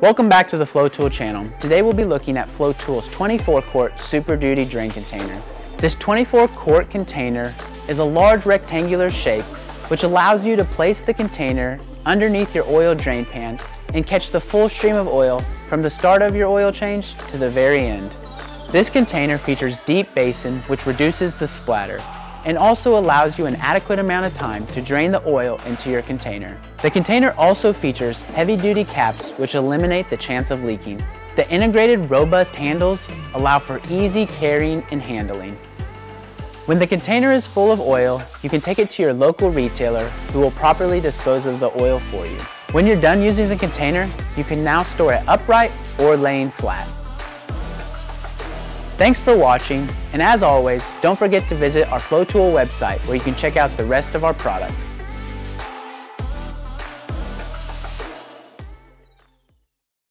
Welcome back to the FloTool channel. Today we'll be looking at FloTool's 24-quart Super Duty drain container. This 24-quart container is a large rectangular shape which allows you to place the container underneath your oil drain pan and catch the full stream of oil from the start of your oil change to the very end. This container features deep basin which reduces the splatter and also allows you an adequate amount of time to drain the oil into your container. The container also features heavy-duty caps which eliminate the chance of leaking. The integrated robust handles allow for easy carrying and handling. When the container is full of oil, you can take it to your local retailer who will properly dispose of the oil for you. When you're done using the container, you can now store it upright or laying flat. Thanks for watching, and as always, don't forget to visit our FloTool website where you can check out the rest of our products.